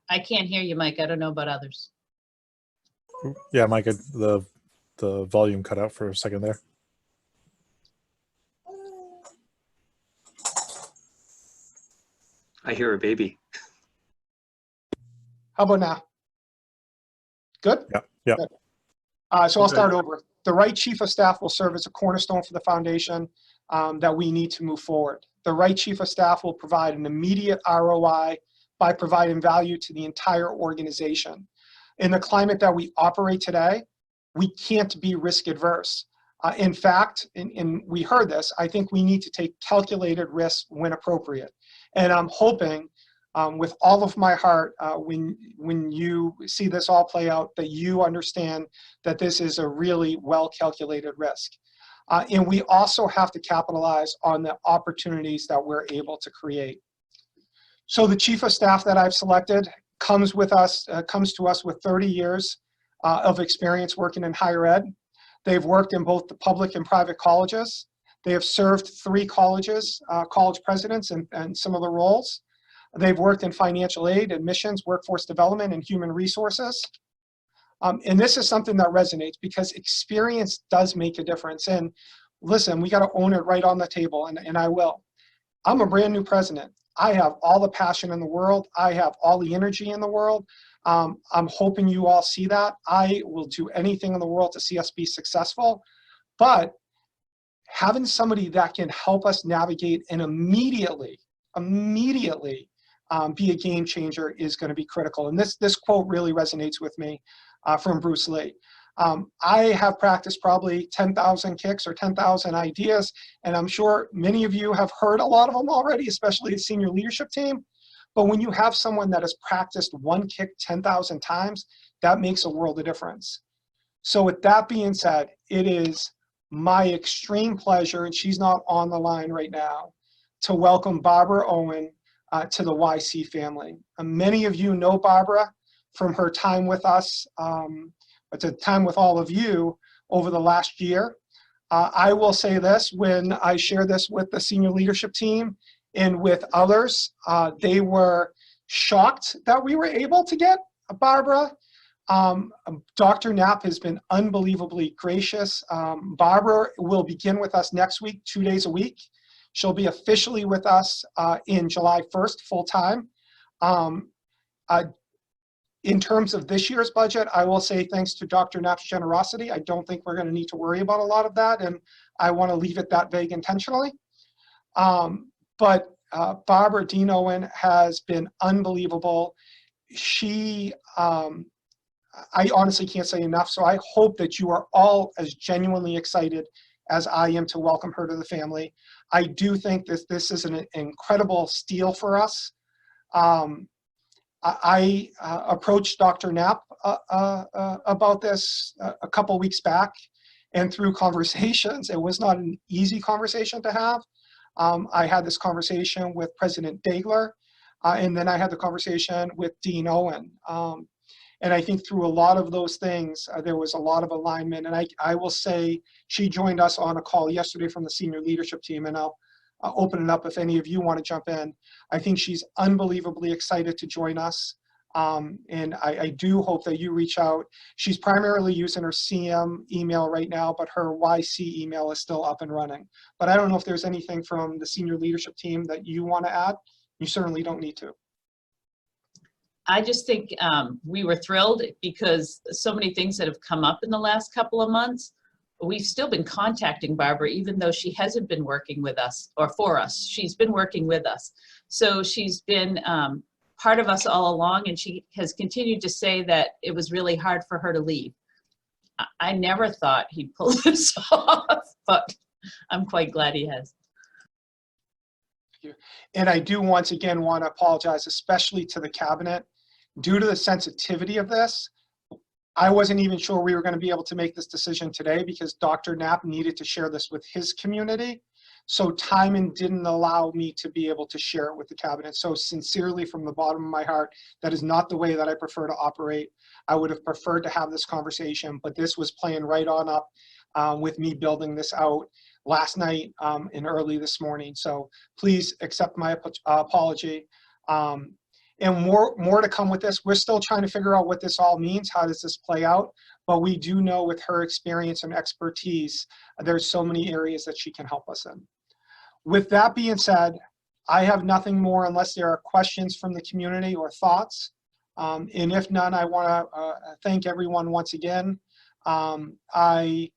I can't hear you, Mike. I don't know about others. Yeah, Mike, the volume cut out for a second there. I hear a baby. How about now? Good? Yeah. Yeah. Good. So I'll start over. The right chief of staff will serve as a cornerstone for the foundation that we need to move forward. The right chief of staff will provide an immediate ROI by providing value to the entire organization. In the climate that we operate today, we can't be risk adverse. In fact, and we heard this, I think we need to take calculated risks when appropriate. And I'm hoping with all of my heart, when you see this all play out, that you understand that this is a really well-calculated risk. And we also have to capitalize on the opportunities that we're able to create. So the chief of staff that I've selected comes to us with 30 years of experience working in higher ed. They've worked in both the public and private colleges. They have served 3 colleges, college presidents and some of the roles. They've worked in financial aid, admissions, workforce development, and human resources. And this is something that resonates because experience does make a difference. And listen, we got to own it right on the table, and I will. I'm a brand new president. I have all the passion in the world. I have all the energy in the world. I'm hoping you all see that. I will do anything in the world to see us be successful. But having somebody that can help us navigate and immediately be a game changer is going to be critical. And this quote really resonates with me from Bruce Lee. I have practiced probably 10,000 kicks or 10,000 ideas, and I'm sure many of you have heard a lot of them already, especially the senior leadership team. But when you have someone that has practiced one kick 10,000 times, that makes a world of difference. So with that being said, it is my extreme pleasure, and she's not on the line right now, to welcome Barbara Owen to the YC family. Many of you know Barbara from her time with us, but to time with all of you over the last year. I will say this, when I share this with the senior leadership team and with others, they were shocked that we were able to get Barbara. Dr. Knapp has been unbelievably gracious. Barbara will begin with us next week, 2 days a week. She'll be officially with us in July 1st, full time. In terms of this year's budget, I will say thanks to Dr. Knapp's generosity, I don't think we're going to need to worry about a lot of that, and I want to leave it that vague intentionally. But Barbara Dean Owen has been unbelievable. I honestly can't say enough. So I hope that you are all as genuinely excited as I am to welcome her to the family. I do think that this is an incredible steal for us. I approached Dr. Knapp about this a couple weeks back, and through conversations, it was not an easy conversation to have. I had this conversation with President Dagler, and then I had the conversation with Dean Owen. And I think through a lot of those things, there was a lot of alignment. And I will say she joined us on a call yesterday from the senior leadership team, and I'll open it up if any of you want to jump in. I think she's unbelievably excited to join us. And I do hope that you reach out. She's primarily using her CM email right now, but her YC email is still up and running. But I don't know if there's anything from the senior leadership team that you want to add. You certainly don't need to. I just think we were thrilled because so many things that have come up in the last couple of months. We've still been contacting Barbara, even though she hasn't been working with us or for us. She's been working with us. So she's been part of us all along, and she has continued to say that it was really hard for her to leave. I never thought he'd pull this off, but I'm quite glad he has. And I do once again want to apologize, especially to the cabinet. Due to the sensitivity of this, I wasn't even sure we were going to be able to make this decision today because Dr. Knapp needed to share this with his community. So timing didn't allow me to be able to share it with the cabinet. So sincerely, from the bottom of my heart, that is not the way that I prefer to operate. I would have preferred to have this conversation, but this was playing right on up with me building this out last night and early this morning. So please accept my apology. And more to come with this. We're still trying to figure out what this all means. How does this play out? But we do know with her experience and expertise, there's so many areas that she can help us in. With that being said, I have nothing more unless there are questions from the community or thoughts. And if none, I want to thank everyone once again. I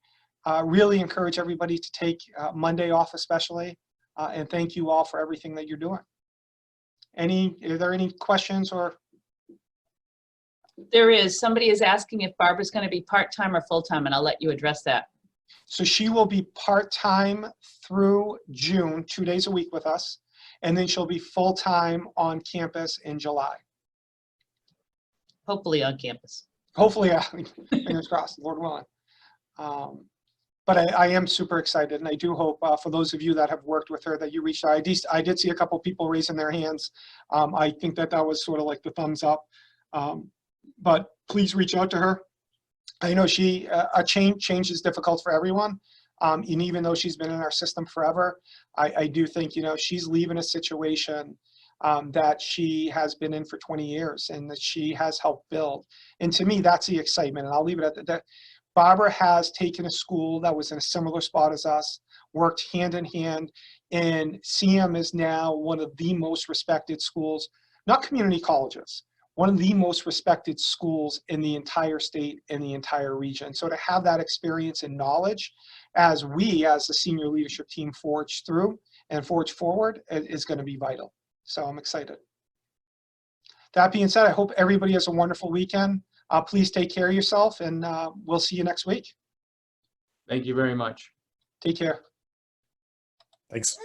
really encourage everybody to take Monday off especially. And thank you all for everything that you're doing. Are there any questions or? There is. Somebody is asking if Barbara's going to be part-time or full-time, and I'll let you address that. So she will be part-time through June, 2 days a week with us, and then she'll be full-time on campus in July. Hopefully on campus. Hopefully, fingers crossed, Lord willing. But I am super excited, and I do hope for those of you that have worked with her that you reached out. I did see a couple people raising their hands. I think that was sort of like the thumbs up. But please reach out to her. I know a change is difficult for everyone. And even though she's been in our system forever, I do think, she's leaving a situation that she has been in for 20 years and that she has helped build. And to me, that's the excitement. And I'll leave it at that. Barbara has taken a school that was in a similar spot as us, worked hand in hand, and CM is now one of the most respected schools, not community colleges, one of the most respected schools in the entire state and the entire region. So to have that experience and knowledge as we, as the senior leadership team, forge through and forge forward is going to be vital. So I'm excited. That being said, I hope everybody has a wonderful weekend. Please take care of yourself, and we'll see you next week. Thank you very much. Take care. Thanks.